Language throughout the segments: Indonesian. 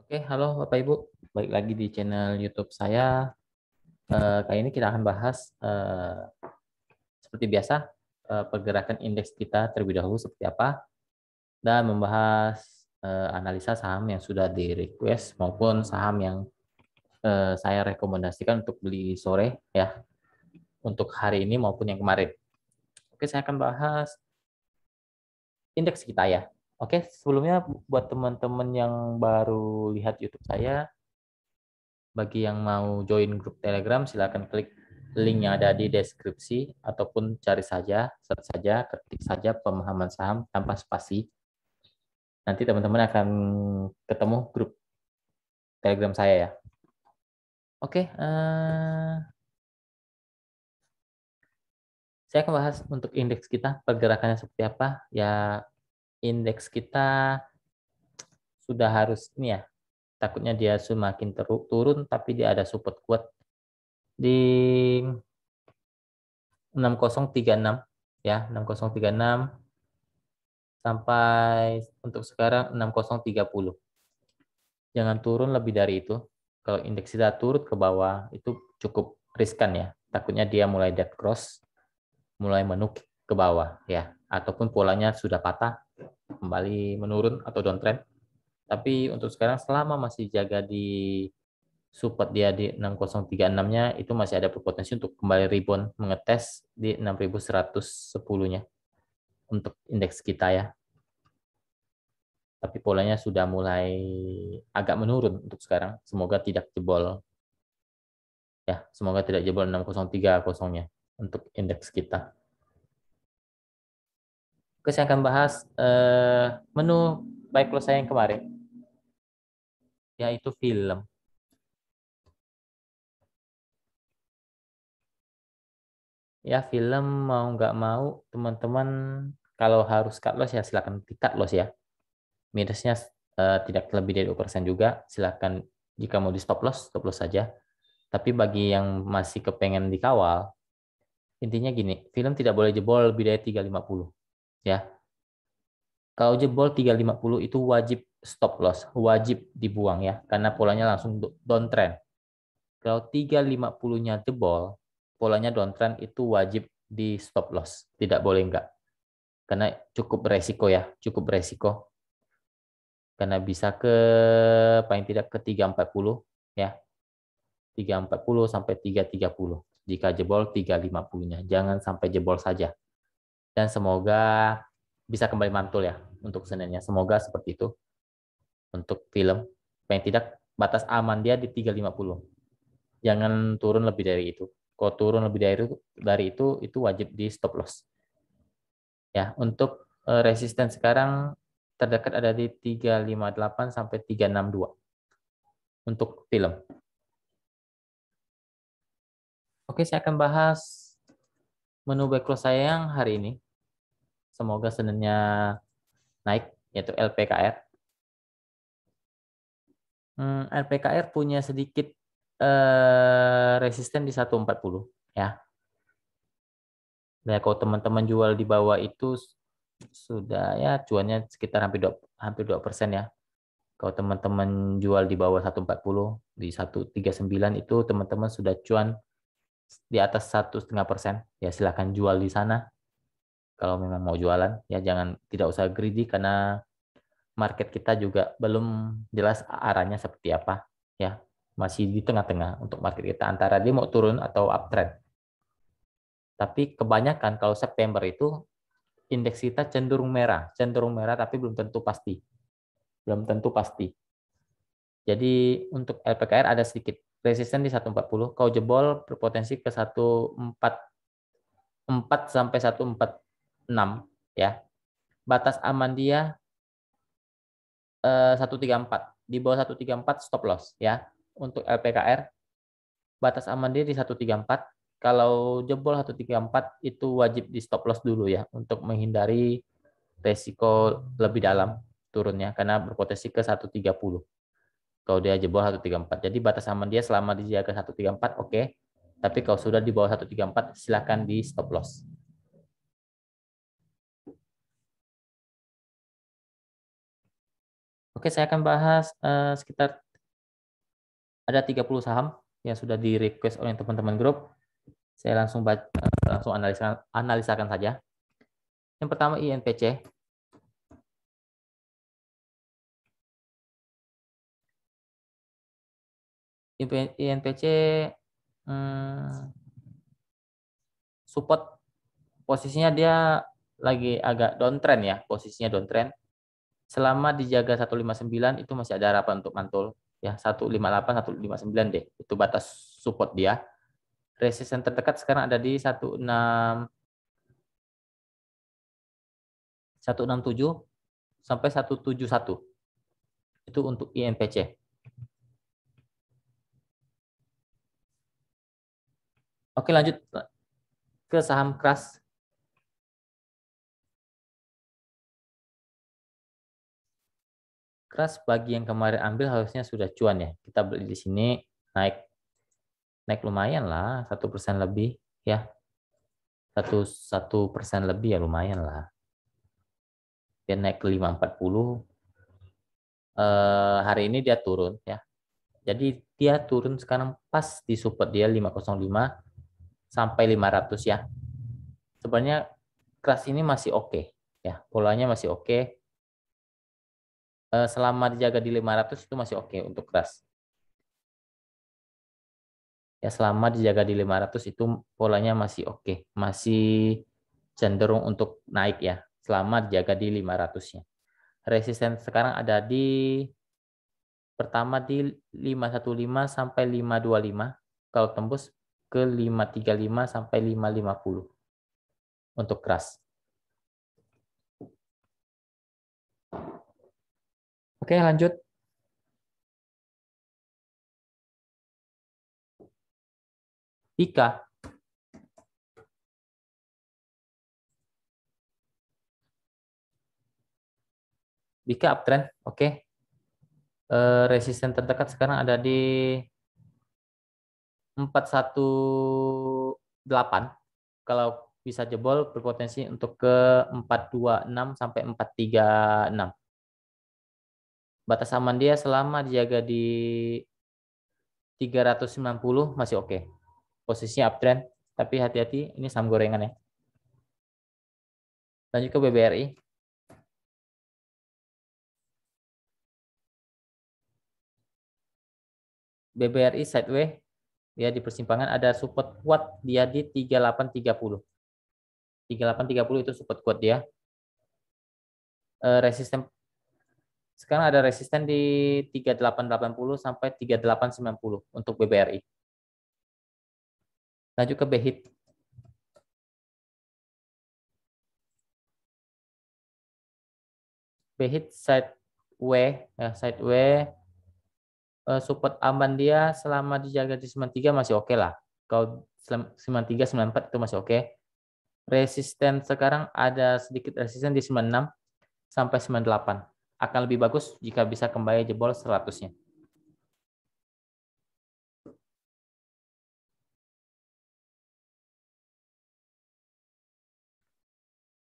Oke, halo Bapak Ibu. Balik lagi di channel YouTube saya. Kali ini kita akan bahas seperti biasa pergerakan indeks kita terlebih dahulu seperti apa dan membahas analisa saham yang sudah di request maupun saham yang saya rekomendasikan untuk beli sore ya untuk hari ini maupun yang kemarin. Oke, saya akan bahas indeks kita ya. Oke, sebelumnya buat teman-teman yang baru lihat YouTube saya, bagi yang mau join grup Telegram, silakan klik link yang ada di deskripsi ataupun cari saja, search saja, ketik saja pemahaman saham tanpa spasi. Nanti teman-teman akan ketemu grup Telegram saya ya. Oke, saya akan bahas untuk indeks kita pergerakannya seperti apa. Ya, indeks kita sudah harus ini ya. Takutnya dia semakin turun, tapi dia ada support kuat di 6036 ya, 6036 sampai untuk sekarang 6030. Jangan turun lebih dari itu. Kalau indeks kita turun ke bawah itu cukup riskan ya. Takutnya dia mulai dead cross, mulai menukik ke bawah ya, ataupun polanya sudah patah, kembali menurun atau downtrend. Tapi untuk sekarang selama masih jaga di support dia di 6036-nya, itu masih ada berpotensi untuk kembali rebound mengetes di 6110-nya untuk indeks kita ya. Tapi polanya sudah mulai agak menurun untuk sekarang. Semoga tidak jebol ya, semoga tidak jebol 6030-nya untuk indeks kita. Oke, saya akan bahas menu buy close saya yang kemarin, yaitu film. Ya, film mau nggak mau teman-teman kalau harus cut loss ya silakan di cut loss ya. Minusnya tidak lebih dari 2% juga, silakan jika mau di stop loss saja. Tapi bagi yang masih kepengen dikawal, intinya gini, film tidak boleh jebol lebih dari 350 ya. Kalau jebol 350 itu wajib stop loss, wajib dibuang ya, karena polanya langsung downtrend. Kalau 350-nya jebol, polanya downtrend itu wajib di stop loss, tidak boleh enggak. Karena cukup beresiko ya, cukup beresiko. Karena bisa ke paling tidak ke 340 ya. 340 sampai 330. Jika jebol 350-nya, jangan sampai jebol saja. Dan semoga bisa kembali mantul ya untuk Seninnya. Semoga seperti itu untuk film. Paling tidak batas aman dia di 350. Jangan turun lebih dari itu. Kalau turun lebih dari itu wajib di stop loss. Ya, untuk resisten sekarang terdekat ada di 358 sampai 362 untuk film. Oke, saya akan bahas menu back close saya yang hari ini. Semoga Seninnya naik, yaitu LPKR. LPKR punya sedikit resisten di 140 ya. Nah, kalau teman-teman jual di bawah itu sudah ya cuannya sekitar hampir 2% ya. Kalau teman-teman jual di bawah 140 di 139 itu teman-teman sudah cuan di atas 1,5%. Ya silakan jual di sana kalau memang mau jualan. Ya jangan tidak usah greedy karena market kita juga belum jelas arahnya seperti apa ya. Masih di tengah-tengah untuk market kita antara dia mau turun atau uptrend. Tapi kebanyakan kalau September itu indeks kita cenderung merah tapi belum tentu pasti. Belum tentu pasti. Jadi untuk LPKR ada sedikit resisten di 140. Kalau jebol berpotensi ke 144 sampai 146 ya. Batas aman dia 134. Di bawah 134 stop loss ya. Untuk LPKR batas aman dia di 134. Kalau jebol 134 itu wajib di stop loss dulu ya untuk menghindari resiko lebih dalam turunnya karena berpotensi ke 130. Kalau dia jebol 134. Jadi batas aman dia selama dijaga 134 oke. Tapi kalau sudah di bawah 134 silakan di stop loss. Oke, saya akan bahas sekitar ada 30 saham yang sudah di request oleh teman-teman grup. Saya langsung analisakan saja. Yang pertama INPC. INPC hmm, support posisinya dia lagi agak downtrend ya, posisinya downtrend. Selama dijaga 159 itu masih ada harapan untuk mantul ya, 158 159 deh. Itu batas support dia. Resisten terdekat sekarang ada di 167 sampai 171. Itu untuk INPC. Oke, lanjut ke saham keras. Keras bagi yang kemarin ambil harusnya sudah cuan ya. Kita beli di sini naik naik lumayan lah, 1% lebih ya. 1% lebih ya lumayan lah. Dia naik ke 540. Hari ini dia turun ya. Jadi dia turun sekarang pas di support dia 505 sampai 500 ya. Sebenarnya keras ini masih oke ya. Polanya masih oke. Selama dijaga di 500 itu masih oke untuk keras. Ya selama dijaga di 500 itu polanya masih oke. Masih cenderung untuk naik ya. Selama dijaga di 500-nya. Resisten sekarang ada di pertama di 515 sampai 525. Kalau tembus ke 535 sampai 550 untuk keras. Oke, lanjut. Ika, Ika uptrend. Oke. Resisten terdekat sekarang ada di 418. Kalau bisa jebol berpotensi untuk ke 426 sampai 436. Batas aman dia selama dijaga di 390 masih oke. Posisinya uptrend, tapi hati-hati ini saham gorengan ya. Lanjut ke BBRI. BBRI sideways ya di persimpangan ada support kuat dia di 3830. 3830 itu support kuat dia. Resisten sekarang ada resisten di 3880 sampai 3890 untuk BBRI. Lanjut ke BHIT. BHIT sideways ya, sideways support aman dia selama dijaga di 93 masih oke lah. Kalau 93 94 itu masih oke. Resisten sekarang ada sedikit resisten di 96 sampai 98. Akan lebih bagus jika bisa kembali jebol 100-nya.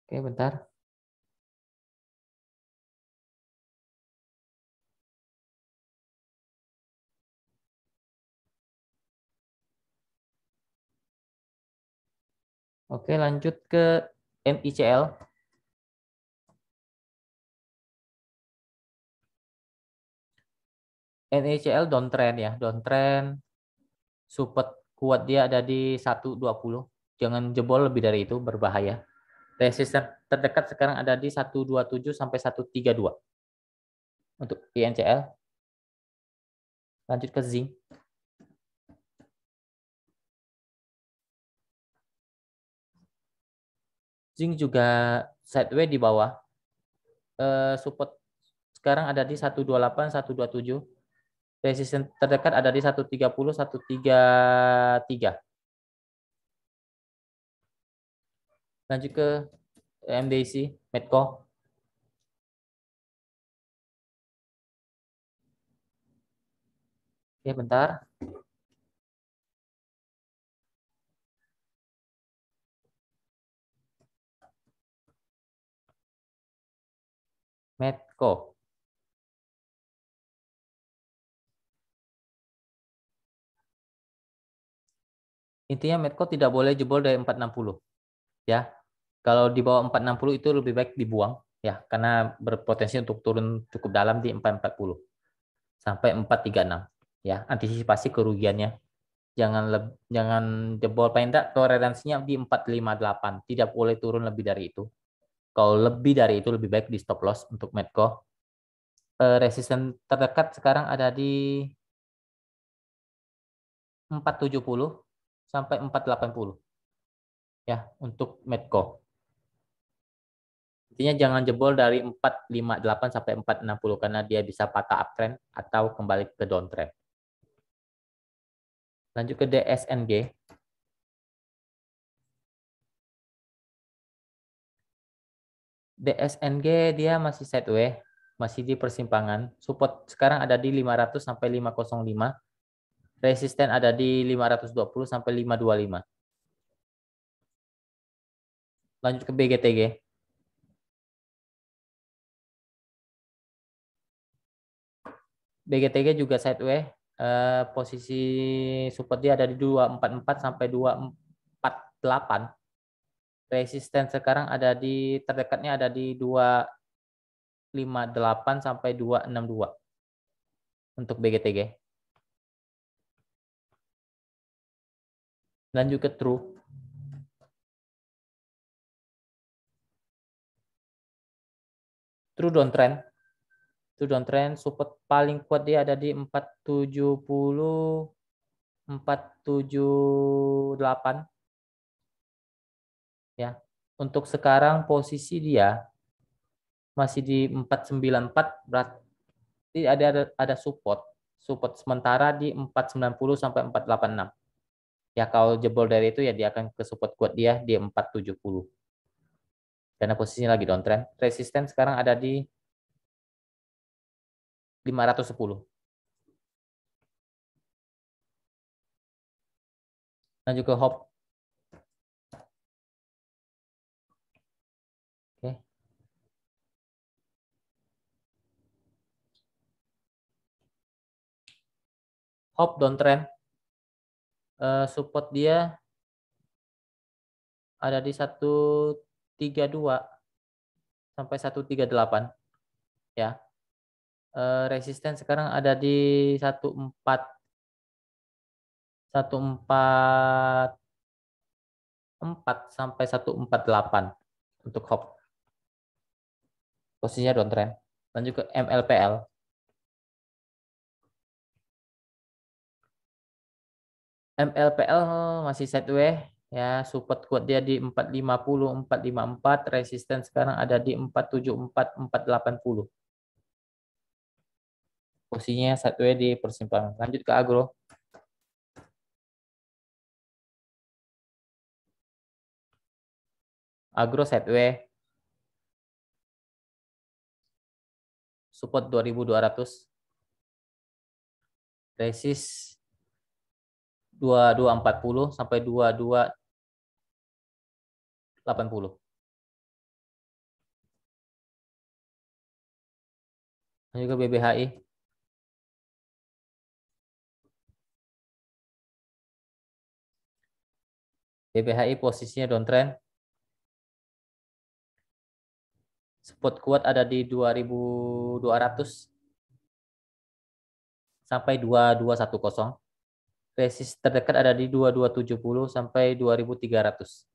Oke, bentar. Oke, lanjut ke NICL. NICL downtrend ya, downtrend. Support kuat dia ada di 120. Jangan jebol lebih dari itu, berbahaya. Resisten terdekat sekarang ada di 127 sampai 132 untuk INCL. Lanjut ke zinc. Zinc juga sideways di bawah. Support sekarang ada di 128, 127. Resisten terdekat ada di 130, 133. Lanjut ke MDC, Medco. Oke, bentar. Medco. Intinya Medco tidak boleh jebol dari 460 ya. Kalau di bawah 460 itu lebih baik dibuang ya karena berpotensi untuk turun cukup dalam di 440 sampai 436 ya. Antisipasi kerugiannya. Jangan jebol paling tidak toleransinya di 458. Tidak boleh turun lebih dari itu. Kalau lebih dari itu lebih baik di stop loss untuk Medco. Resisten terdekat sekarang ada di 470 sampai 480 ya untuk Medco. Intinya jangan jebol dari 458 sampai 460 karena dia bisa patah uptrend atau kembali ke downtrend. Lanjut ke DSNG. DSNG dia masih sideways, masih di persimpangan. Support sekarang ada di 500 sampai 505. Resisten ada di 520 sampai 525. Lanjut ke BGTG. BGTG juga sideways. Posisi support dia ada di 244 sampai 248. Resisten sekarang ada di terdekatnya ada di 258 sampai 262 untuk BGTG. Lanjut ke True. True downtrend. True downtrend support paling kuat dia ada di 470 478 ya. Untuk sekarang posisi dia masih di 494 berarti ada support sementara di 490 sampai 486. Ya kalau jebol dari itu ya dia akan ke support kuat dia di 470. Karena posisinya lagi downtrend. Resisten sekarang ada di 510. Lanjut ke HOP. Oke. HOP downtrend. Support dia ada di 132 sampai 138 ya. Resisten sekarang ada di 144 sampai 148 untuk HOP. Posisinya downtrend. Lanjut ke MLPL. MLPL masih sideways ya, support kuat dia di 450, 454, resisten sekarang ada di 474, 480. Posisinya sideways di persimpangan. Lanjut ke Agro. Agro sideways. Support 2200. Resist 2240 sampai 2280. Dan juga BBHI. BBHI posisinya downtrend. Support kuat ada di 2200 sampai 2210. Resist terdekat ada di 2270 sampai 2300.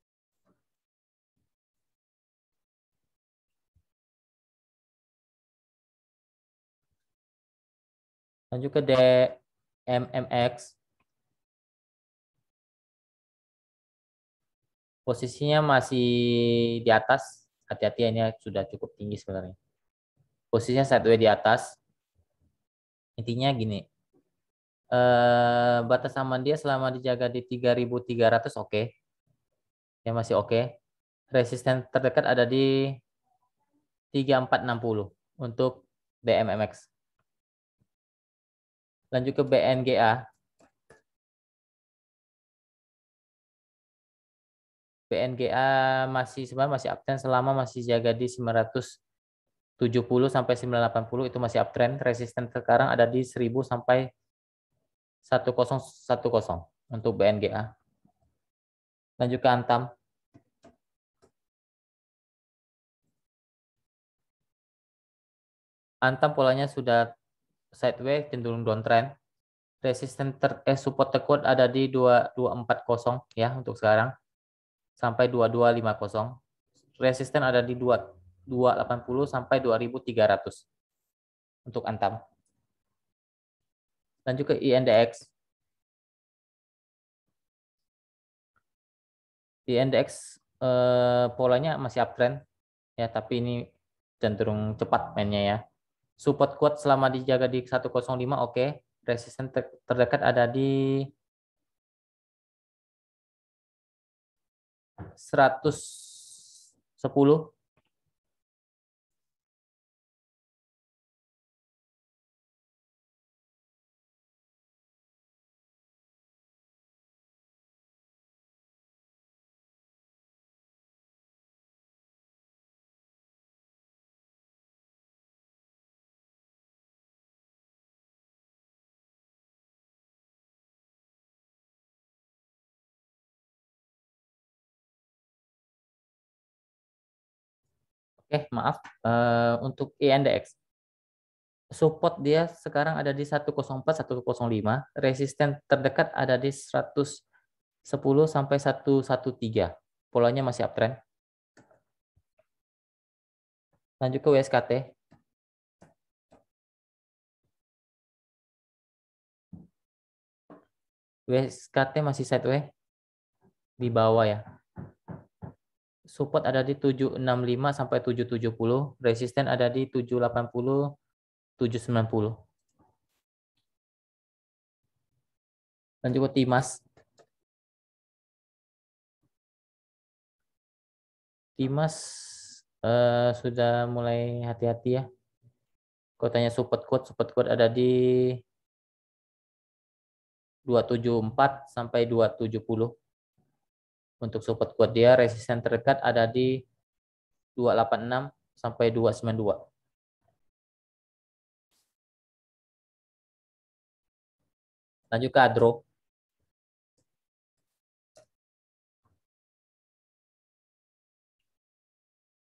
Lanjut ke DMMX. Posisinya masih di atas. Hati-hati ini sudah cukup tinggi sebenarnya. Posisinya sideways di atas. Intinya gini. Batas aman dia selama dijaga di 3300 oke. Ya masih oke. Resisten terdekat ada di 3460 untuk DMMX. Lanjut ke BNGA. BNGA sebenarnya masih uptrend selama masih jaga di 970 sampai 980 itu masih uptrend. Resisten sekarang ada di 1000 sampai 1010 untuk BNGA. Lanjut ke Antam. Antam polanya sudah sideways, cenderung downtrend. Support terkuat ada di 2240 ya untuk sekarang sampai 2250. Resisten ada di 2280 sampai 2300 untuk Antam. Lanjut ke INDX. INDX polanya masih uptrend ya, tapi ini cenderung cepat mainnya ya. Support kuat selama dijaga di 105 oke. Resisten terdekat ada di 110. Oke, maaf. Untuk INDX. Support dia sekarang ada di 104, 105. Resisten terdekat ada di 110 sampai 113. Polanya masih uptrend. Lanjut ke WSKT. WSKT masih sideways di bawah ya. Support ada di 765 sampai 770. Resisten ada di 780, 790. Lanjut ke Timas. Timas sudah mulai hati-hati ya. Kotanya support quote ada di 274 sampai 270. Untuk support quote dia, resisten terdekat ada di 286 sampai 292. Lanjut ke Adro.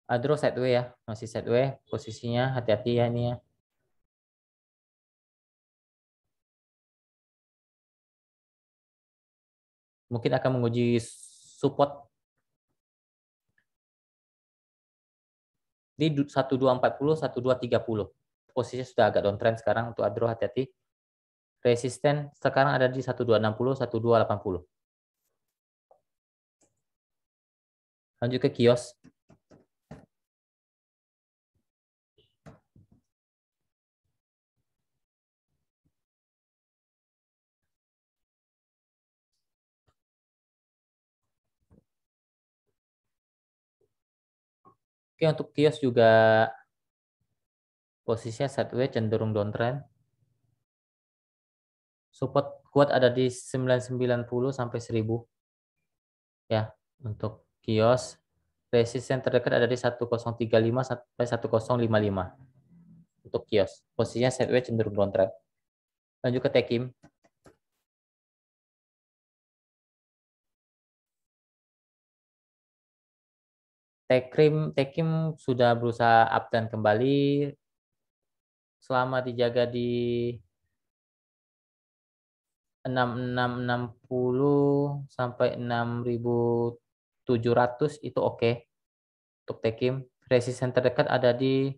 Adro sideways ya, masih sideways. Posisinya hati-hati ya ini ya. Mungkin akan menguji support di 1240, 1230. Posisinya sudah agak downtrend sekarang untuk Adro, hati-hati. Resisten sekarang ada di 1260, 1280. Lanjut ke kios. Oke, untuk kios juga posisinya sideways, cenderung downtrend. Support kuat ada di 990 sampai 1000. Ya, untuk kios. Resisten terdekat ada di 1035 sampai 1055 untuk kios. Posisinya sideways, cenderung downtrend. Lanjut ke Tekim. Tekim sudah berusaha uptrend kembali selama dijaga di 6660 sampai 6700 itu oke untuk Tekim. Resisten terdekat ada di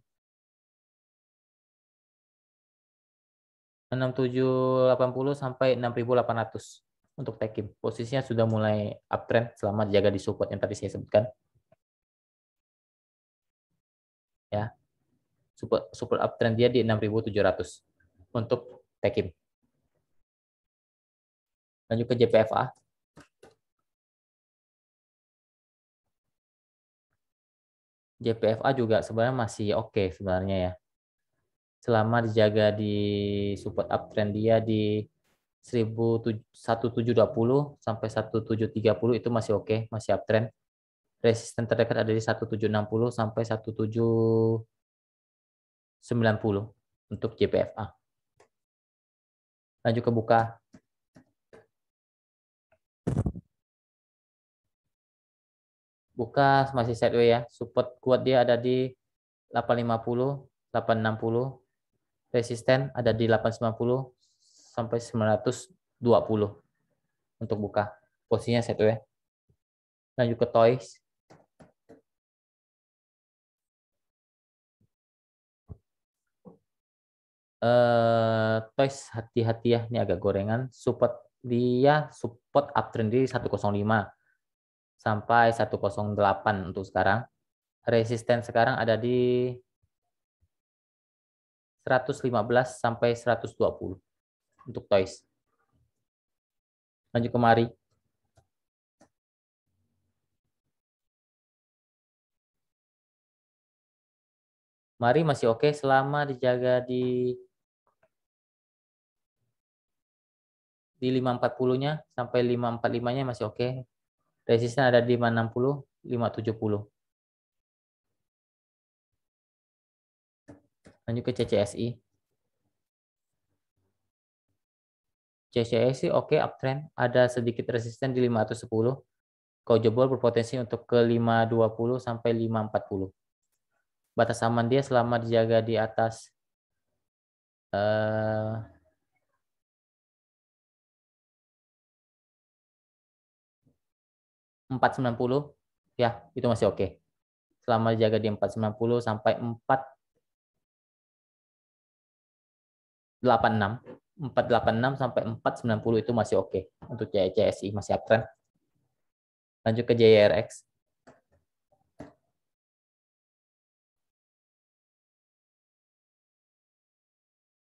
6780 sampai 6800 untuk Tekim. Posisinya sudah mulai uptrend selama dijaga di support yang tadi saya sebutkan. Ya. Support uptrend dia di 6700 untuk Tekim. Lanjut ke JPFA. JPFA juga sebenarnya masih oke sebenarnya ya. Selama dijaga di support uptrend dia di 1720 sampai 1730 itu masih oke, masih uptrend. Resisten terdekat ada di 1760 sampai 1790 untuk JPFA. Lanjut ke Buka. Buka masih sideways ya. Support kuat dia ada di 850, 860. Resisten ada di 890 sampai 920 untuk buka. Posisinya sideways. Lanjut ke Toys. Toys hati-hati ya, ini agak gorengan. Support dia support uptrend di 105 sampai 108 untuk sekarang. Resisten sekarang ada di 115 sampai 120 untuk Toys. Lanjut ke Mari. Mari masih oke selama dijaga di 540-nya sampai 545-nya masih oke. Resisten ada di 560, 570. Lanjut ke CCSI. CCSI oke uptrend, ada sedikit resisten di 510. Kalau jebol berpotensi untuk ke 520 sampai 540. Batas aman dia selama dijaga di atas 490 ya, itu masih oke. Selama dijaga di 490 sampai 486. 486 sampai 490 itu masih oke untuk CCSI, masih uptrend. Lanjut ke JRX.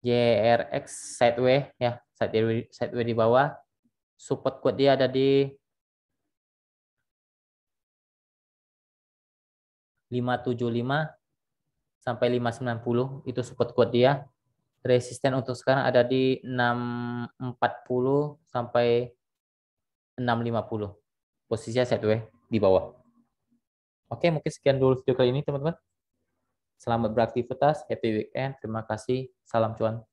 JRX sideways ya, sideways di bawah. Support kuat dia ada di 575 sampai 590, itu support kuat dia. Resisten untuk sekarang ada di 640 sampai 650. Posisinya sideways di bawah. Oke, mungkin sekian dulu video kali ini teman-teman. Selamat beraktivitas, happy weekend. Terima kasih. Salam cuan.